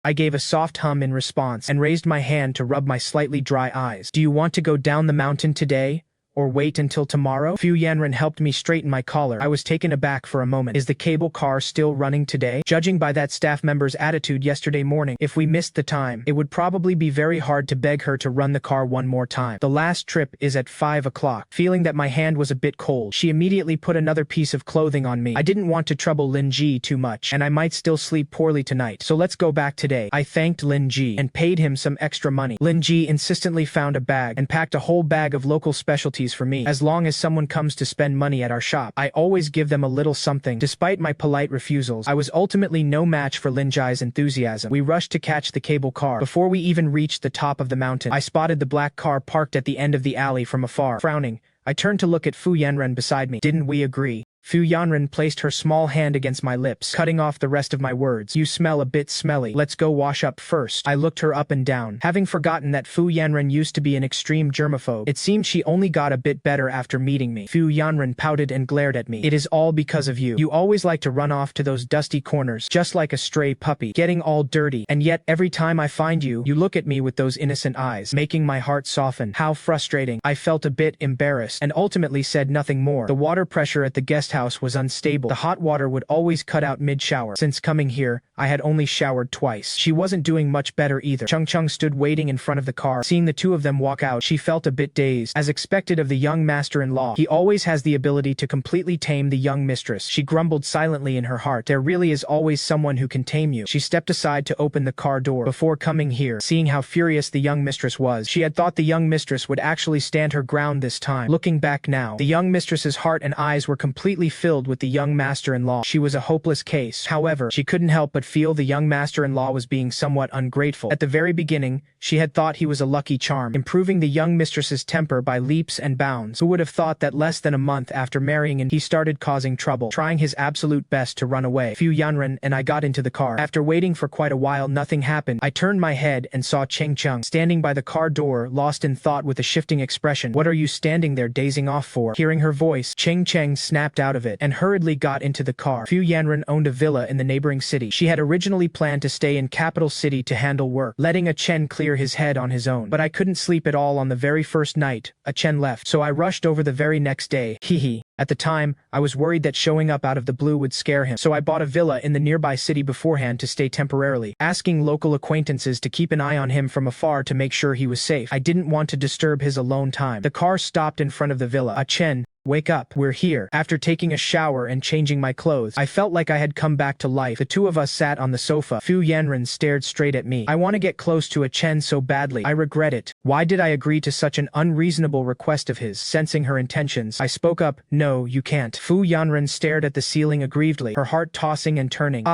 A: I gave a soft hum in response and raised my hand to rub my slightly dry eyes. Do you want to go down the mountain today? Or wait until tomorrow? Fu Yanran helped me straighten my collar. I was taken aback for a moment. Is the cable car still running today? Judging by that staff member's attitude yesterday morning, if we missed the time, it would probably be very hard to beg her to run the car one more time. The last trip is at 5 o'clock. Feeling that my hand was a bit cold, she immediately put another piece of clothing on me. I didn't want to trouble Lin Ji too much, and I might still sleep poorly tonight, so let's go back today. I thanked Lin Ji and paid him some extra money. Lin Ji insistently found a bag and packed a whole bag of local specialties for me. As long as someone comes to spend money at our shop, I always give them a little something. Despite my polite refusals, I was ultimately no match for Lin Ji's enthusiasm. We rushed to catch the cable car. Before we even reached the top of the mountain, I spotted the black car parked at the end of the alley from afar. Frowning, I turned to look at Fu Yanran beside me. Didn't we agree? Fu Yanran placed her small hand against my lips, cutting off the rest of my words. You smell a bit smelly. Let's go wash up first. I looked her up and down, having forgotten that Fu Yanran used to be an extreme germaphobe. It seemed she only got a bit better after meeting me. Fu Yanran pouted and glared at me. It is all because of you. You always like to run off to those dusty corners, just like a stray puppy, getting all dirty, and yet every time I find you, you look at me with those innocent eyes, making my heart soften. How frustrating. I felt a bit embarrassed, and ultimately said nothing more. The water pressure at the guest house was unstable. The hot water would always cut out mid-shower. Since coming here, I had only showered twice. She wasn't doing much better either. Chung Chung stood waiting in front of the car. Seeing the two of them walk out, she felt a bit dazed. As expected of the young master-in-law, he always has the ability to completely tame the young mistress. She grumbled silently in her heart. There really is always someone who can tame you. She stepped aside to open the car door. Before coming here, seeing how furious the young mistress was, she had thought the young mistress would actually stand her ground this time. Looking back now, the young mistress's heart and eyes were completely filled with the young master-in-law. She was a hopeless case. However, she couldn't help but feel the young master-in-law was being somewhat ungrateful. At the very beginning, she had thought he was a lucky charm, improving the young mistress's temper by leaps and bounds. Who would have thought that less than a month after marrying he started causing trouble, trying his absolute best to run away. Fu Yanran and I got into the car. After waiting for quite a while, nothing happened. I turned my head and saw Cheng Chung standing by the car door, lost in thought with a shifting expression. What are you standing there dazing off for? Hearing her voice, Cheng Chung snapped out of it and hurriedly got into the car. Fu Yanran owned a villa in the neighboring city. She had originally planned to stay in capital city to handle work, letting Chen clear his head on his own. But I couldn't sleep at all on the very first night Chen left, so I rushed over the very next day. Hehe. At the time, I was worried that showing up out of the blue would scare him, so I bought a villa in the nearby city beforehand to stay temporarily, asking local acquaintances to keep an eye on him from afar to make sure he was safe. I didn't want to disturb his alone time. The car stopped in front of the villa. Chen Wake up, we're here. After taking a shower and changing my clothes, I felt like I had come back to life. The two of us sat on the sofa. Fu Yanran stared straight at me. I want to get close to a Chen so badly. I regret it. Why did I agree to such an unreasonable request of his? Sensing her intentions, I spoke up, no, you can't. Fu Yanran stared at the ceiling aggrievedly, her heart tossing and turning.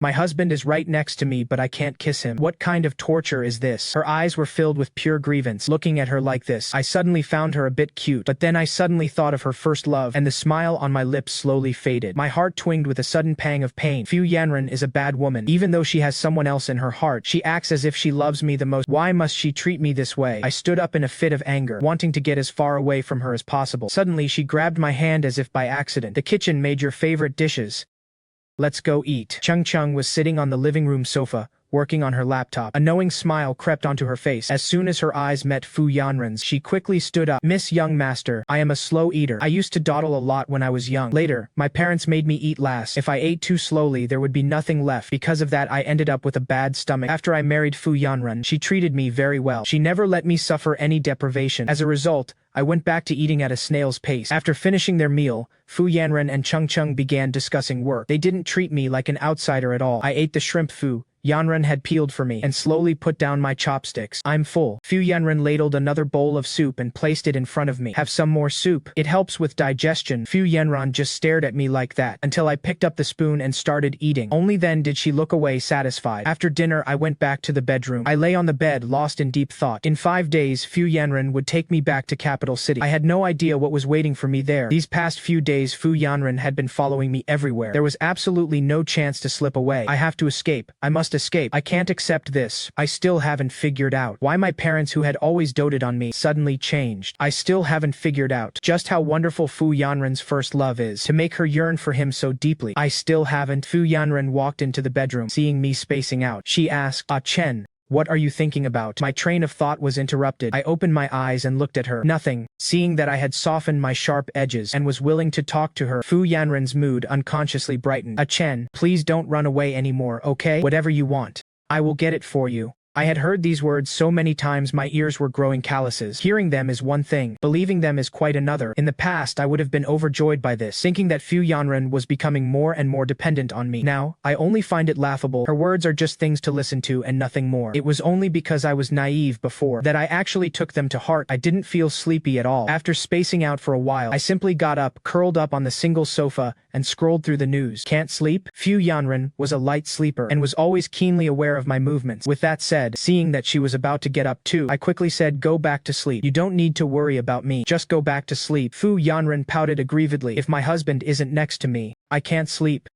A: My husband is right next to me, but I can't kiss him. What kind of torture is this? Her eyes were filled with pure grievance. Looking at her like this, I suddenly found her a bit cute, but then I suddenly thought of her first love, and the smile on my lips slowly faded. My heart twinged with a sudden pang of pain. Fu Yanran is a bad woman. Even though she has someone else in her heart, she acts as if she loves me the most. Why must she treat me this way? I stood up in a fit of anger, wanting to get as far away from her as possible. Suddenly, she grabbed my hand as if by accident. The kitchen made your favorite dishes. Let's go eat. Chung was sitting on the living room sofa, working on her laptop. A knowing smile crept onto her face. As soon as her eyes met Fu Yanran's, she quickly stood up. Miss Young Master, I am a slow eater. I used to dawdle a lot when I was young. Later, my parents made me eat last. If I ate too slowly, there would be nothing left. Because of that, I ended up with a bad stomach. After I married Fu Yanran, she treated me very well. She never let me suffer any deprivation. As a result, I went back to eating at a snail's pace. After finishing their meal, Fu Yanran and Chung began discussing work. They didn't treat me like an outsider at all. I ate the shrimp Fu Yanran had peeled for me and slowly put down my chopsticks. I'm full. Fu Yanran ladled another bowl of soup and placed it in front of me. Have some more soup. It helps with digestion. Fu Yanran just stared at me like that until I picked up the spoon and started eating. Only then did she look away satisfied. After dinner, I went back to the bedroom. I lay on the bed, lost in deep thought. In 5 days, Fu Yanran would take me back to capital city. I had no idea what was waiting for me there. These past few days, Fu Yanran had been following me everywhere. There was absolutely no chance to slip away. I have to escape. I must escape. I can't accept this. I still haven't figured out why my parents, who had always doted on me, suddenly changed. I still haven't figured out just how wonderful Fu Yanran's first love is, to make her yearn for him so deeply. I still haven't. Fu Yanran walked into the bedroom, seeing me spacing out. She asked, Chen, what are you thinking about? My train of thought was interrupted. I opened my eyes and looked at her. Nothing. Seeing that I had softened my sharp edges and was willing to talk to her, Fu Yanran's mood unconsciously brightened. Chen, please don't run away anymore, okay? Whatever you want, I will get it for you. I had heard these words so many times my ears were growing calluses. Hearing them is one thing, believing them is quite another. In the past, I would have been overjoyed by this, thinking that Fu Yanran was becoming more and more dependent on me. Now, I only find it laughable. Her words are just things to listen to and nothing more. It was only because I was naive before that I actually took them to heart. I didn't feel sleepy at all. After spacing out for a while, I simply got up, curled up on the single sofa, and scrolled through the news. Can't sleep? Fu Yanran was a light sleeper and was always keenly aware of my movements. With that said, seeing that she was about to get up too, I quickly said, go back to sleep. You don't need to worry about me. Just go back to sleep. Fu Yanran pouted aggrievedly. If my husband isn't next to me, I can't sleep.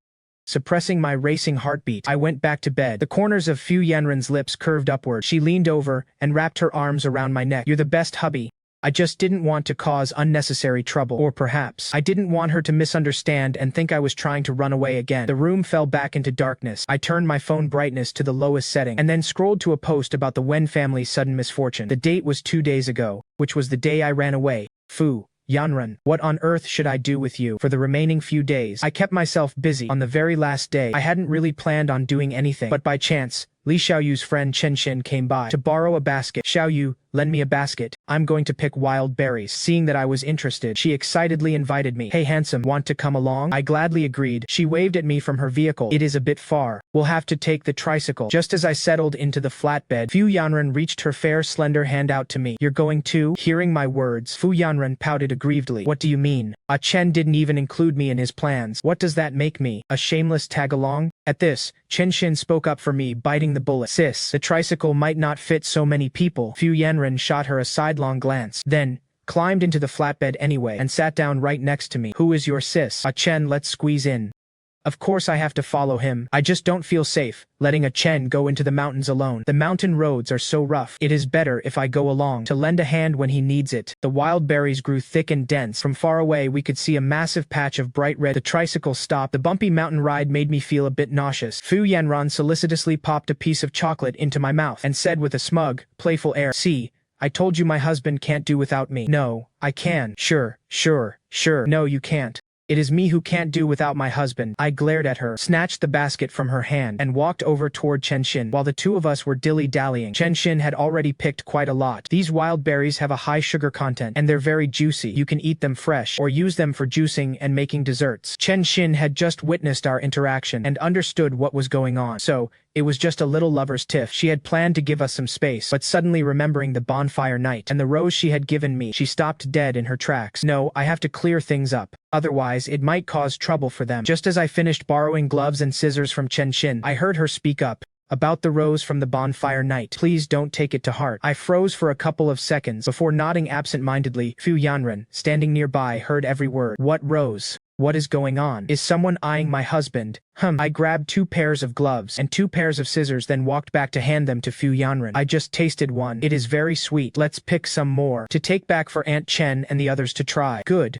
A: Suppressing my racing heartbeat, I went back to bed. The corners of Fu Yanran's lips curved upward. She leaned over and wrapped her arms around my neck. You're the best hubby. I just didn't want to cause unnecessary trouble. Or perhaps I didn't want her to misunderstand and think I was trying to run away again. The room fell back into darkness. I turned my phone brightness to the lowest setting and then scrolled to a post about the Wen family's sudden misfortune. The date was 2 days ago, which was the day I ran away. Fu Yanran, what on earth should I do with you? For the remaining few days, I kept myself busy. On the very last day, I hadn't really planned on doing anything, but by chance, Li Xiaoyu's friend Chen came by to borrow a basket. Xiaoyu, lend me a basket. I'm going to pick wild berries. Seeing that I was interested, she excitedly invited me. Hey handsome, want to come along? I gladly agreed. She waved at me from her vehicle. It is a bit far. We'll have to take the tricycle. Just as I settled into the flatbed, Fu Yanran reached her fair slender hand out to me. You're going too? Hearing my words, Fu Yanran pouted aggrievedly. What do you mean? Chen didn't even include me in his plans. What does that make me? A shameless tag-along? At this, Chen spoke up for me, biting the bullet. Sis, the tricycle might not fit so many people. Fu Yanran shot her a sidelong glance, then climbed into the flatbed anyway and sat down right next to me. Who is your sis? Chen, let's squeeze in. Of course I have to follow him. I just don't feel safe letting Chen go into the mountains alone. The mountain roads are so rough. It is better if I go along to lend a hand when he needs it. The wild berries grew thick and dense. From far away we could see a massive patch of bright red. The tricycle stopped. The bumpy mountain ride made me feel a bit nauseous. Fu Yanran solicitously popped a piece of chocolate into my mouth and said with a smug, playful air, see, I told you my husband can't do without me. No, I can. Sure. No, you can't. It is me who can't do without my husband. I glared at her, snatched the basket from her hand, and walked over toward Chen. While the two of us were dilly-dallying, Chen had already picked quite a lot. These wild berries have a high sugar content, and they're very juicy. You can eat them fresh, or use them for juicing and making desserts. Chen had just witnessed our interaction, and understood what was going on. So, it was just a little lover's tiff. She had planned to give us some space, but suddenly remembering the bonfire night and the rose she had given me, she stopped dead in her tracks. No, I have to clear things up. Otherwise, it might cause trouble for them. Just as I finished borrowing gloves and scissors from Chen, I heard her speak up. About the rose from the bonfire night. Please don't take it to heart. I froze for a couple of seconds before nodding absent-mindedly. Fu Yanran, standing nearby, heard every word. What rose? What is going on? Is someone eyeing my husband? I grabbed 2 pairs of gloves and 2 pairs of scissors, then walked back to hand them to Fu Yanran. I just tasted one. It is very sweet. Let's pick some more to take back for Aunt Chen and the others to try. Good.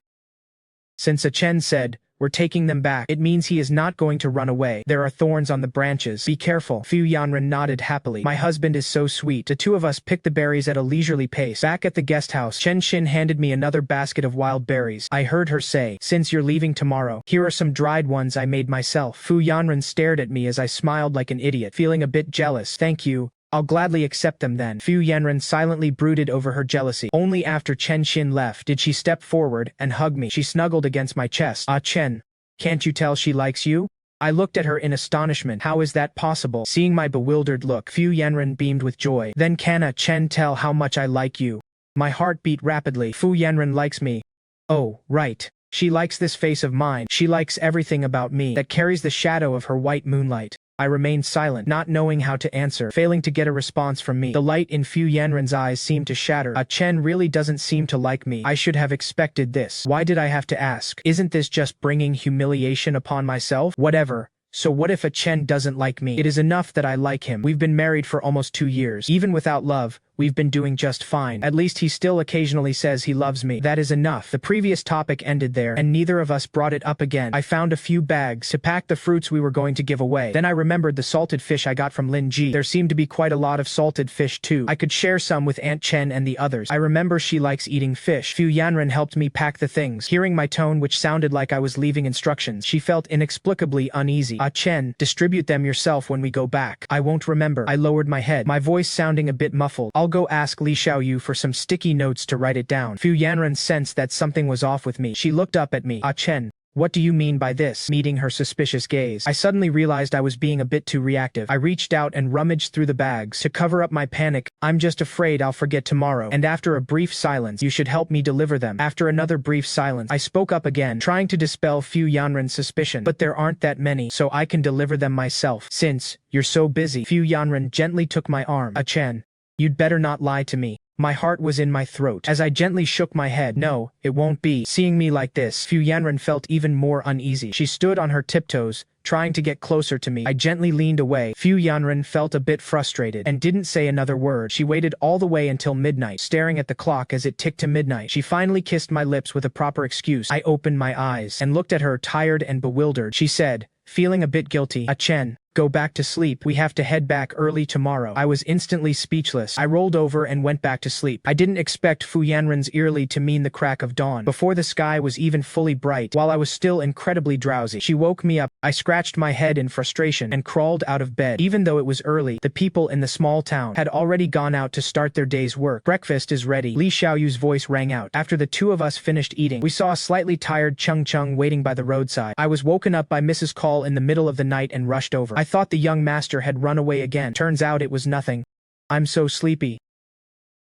A: Since Chen said, we're taking them back, it means he is not going to run away. There are thorns on the branches. Be careful. Fu Yanran nodded happily. My husband is so sweet. The two of us picked the berries at a leisurely pace. Back at the guest house, Chen handed me another basket of wild berries. I heard her say, since you're leaving tomorrow, here are some dried ones I made myself. Fu Yanran stared at me as I smiled like an idiot, feeling a bit jealous. Thank you. I'll gladly accept them then. Fu Yanran silently brooded over her jealousy. Only after Chen left did she step forward and hug me. She snuggled against my chest. Chen, can't you tell she likes you? I looked at her in astonishment. How is that possible? Seeing my bewildered look, Fu Yanran beamed with joy. Then can Chen tell how much I like you? My heart beat rapidly. Fu Yanran likes me. Oh, right. She likes this face of mine. She likes everything about me that carries the shadow of her white moonlight. I remained silent, not knowing how to answer, failing to get a response from me. The light in Fu Yanran's eyes seemed to shatter. Chen really doesn't seem to like me. I should have expected this. Why did I have to ask? Isn't this just bringing humiliation upon myself? Whatever. So what if Chen doesn't like me? It is enough that I like him. We've been married for almost 2 years. Even without love, we've been doing just fine. At least he still occasionally says he loves me. That is enough. The previous topic ended there, and neither of us brought it up again. I found a few bags to pack the fruits we were going to give away. Then I remembered the salted fish I got from Lin Ji. There seemed to be quite a lot of salted fish too. I could share some with Aunt Chen and the others. I remember she likes eating fish. Fu Yanran helped me pack the things. Hearing my tone, which sounded like I was leaving instructions, she felt inexplicably uneasy. Chen, distribute them yourself when we go back. I won't remember. I lowered my head, my voice sounding a bit muffled. I'll go ask Li Xiaoyu for some sticky notes to write it down. Fu Yanran sensed that something was off with me. She looked up at me. Chen, what do you mean by this? Meeting her suspicious gaze, I suddenly realized I was being a bit too reactive. I reached out and rummaged through the bags to cover up my panic. I'm just afraid I'll forget tomorrow. And after a brief silence, you should help me deliver them. After another brief silence, I spoke up again, trying to dispel Fu Yanran's suspicion. But there aren't that many, so I can deliver them myself. Since you're so busy. Fu Yanran gently took my arm. Chen, you'd better not lie to me. My heart was in my throat. As I gently shook my head, no, it won't be. Seeing me like this, Fu Yanran felt even more uneasy. She stood on her tiptoes, trying to get closer to me. I gently leaned away. Fu Yanran felt a bit frustrated and didn't say another word. She waited all the way until midnight, staring at the clock as it ticked to midnight. She finally kissed my lips with a proper excuse. I opened my eyes and looked at her, tired and bewildered. She said, feeling a bit guilty, Chen, go back to sleep. We have to head back early tomorrow. I was instantly speechless. I rolled over and went back to sleep. I didn't expect Fu Yanran's eerily to mean the crack of dawn, before the sky was even fully bright. While I was still incredibly drowsy, she woke me up. I scratched my head in frustration and crawled out of bed. Even though it was early, the people in the small town had already gone out to start their day's work. Breakfast is ready. Li Xiaoyu's voice rang out. After the two of us finished eating, we saw a slightly tired Cheng waiting by the roadside. I was woken up by Mrs. Call in the middle of the night and rushed over. I thought the young master had run away again. Turns out it was nothing. I'm so sleepy.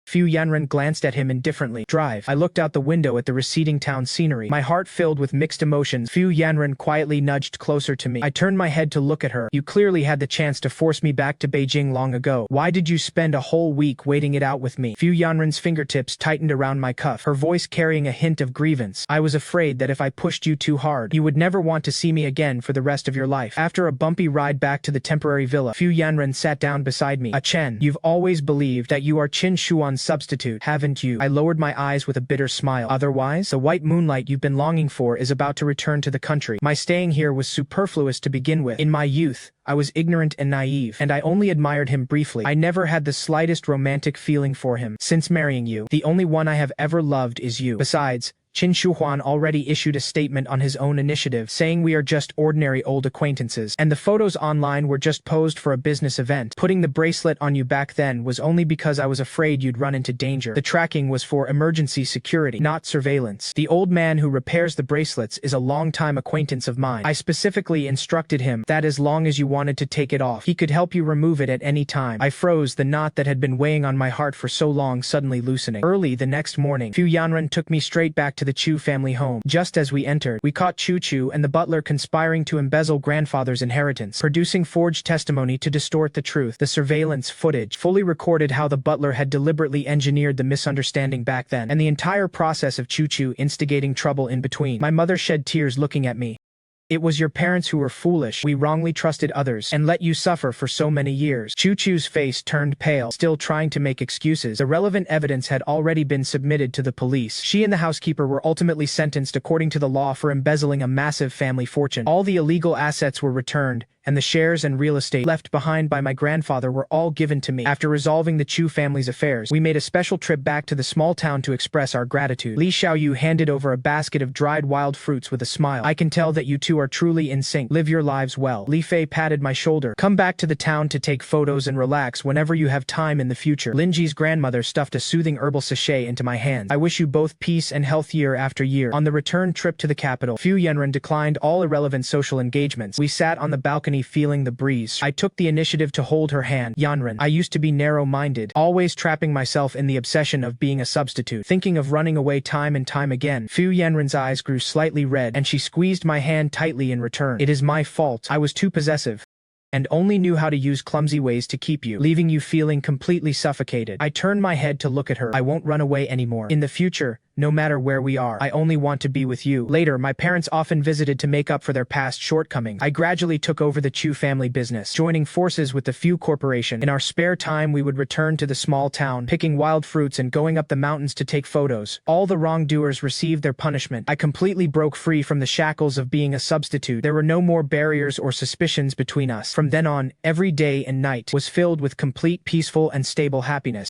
A: Fu Yanran glanced at him indifferently. Drive. I looked out the window at the receding town scenery, my heart filled with mixed emotions. Fu Yanran quietly nudged closer to me. I turned my head to look at her. You clearly had the chance to force me back to Beijing long ago. Why did you spend a whole week waiting it out with me? Fu Yanran's fingertips tightened around my cuff, her voice carrying a hint of grievance. I was afraid that if I pushed you too hard, you would never want to see me again for the rest of your life. After a bumpy ride back to the temporary villa, Fu Yanran sat down beside me. Chen, you've always believed that you are Qin Shuan's substitute, haven't you? I lowered my eyes with a bitter smile. Otherwise, the white moonlight you've been longing for is about to return to the country. My staying here was superfluous to begin with. In my youth, I was ignorant and naive, and I only admired him briefly. I never had the slightest romantic feeling for him. Since marrying you, the only one I have ever loved is you. Besides, Chen Shuhuan already issued a statement on his own initiative saying we are just ordinary old acquaintances, and the photos online were just posed for a business event. Putting the bracelet on you back then was only because I was afraid you'd run into danger. The tracking was for emergency security, not surveillance. The old man who repairs the bracelets is a long-time acquaintance of mine. I specifically instructed him that as long as you wanted to take it off, he could help you remove it at any time. I froze, the knot that had been weighing on my heart for so long suddenly loosening. Early the next morning, Fu Yanran took me straight back to the Chu family home. Just as we entered, we caught Chu and the butler conspiring to embezzle grandfather's inheritance, producing forged testimony to distort the truth. The surveillance footage fully recorded how the butler had deliberately engineered the misunderstanding back then, and the entire process of Chu instigating trouble in between. My mother shed tears looking at me. It was your parents who were foolish. We wrongly trusted others and let you suffer for so many years. Chu's face turned pale, still trying to make excuses. The relevant evidence had already been submitted to the police. She and the housekeeper were ultimately sentenced according to the law for embezzling a massive family fortune. All the illegal assets were returned, and the shares and real estate left behind by my grandfather were all given to me. After resolving the Chu family's affairs, we made a special trip back to the small town to express our gratitude. Li Xiaoyu handed over a basket of dried wild fruits with a smile. I can tell that you two are truly in sync. Live your lives well. Li Fei patted my shoulder. Come back to the town to take photos and relax whenever you have time in the future. Linji's grandmother stuffed a soothing herbal sachet into my hand. I wish you both peace and health year after year. On the return trip to the capital, Fu Yanran declined all irrelevant social engagements. We sat on the balcony feeling the breeze. I took the initiative to hold her hand. Yanran, I used to be narrow-minded, always trapping myself in the obsession of being a substitute, thinking of running away time and time again. Fu Yanran's eyes grew slightly red, and she squeezed my hand tightly in return. It is my fault. I was too possessive, and only knew how to use clumsy ways to keep you, leaving you feeling completely suffocated. I turned my head to look at her. I won't run away anymore. In the future, no matter where we are, I only want to be with you. Later, my parents often visited to make up for their past shortcomings. I gradually took over the Chu family business, joining forces with the Fu Corporation. In our spare time, we would return to the small town, picking wild fruits and going up the mountains to take photos. All the wrongdoers received their punishment. I completely broke free from the shackles of being a substitute. There were no more barriers or suspicions between us. From then on, every day and night was filled with complete, peaceful, and stable happiness.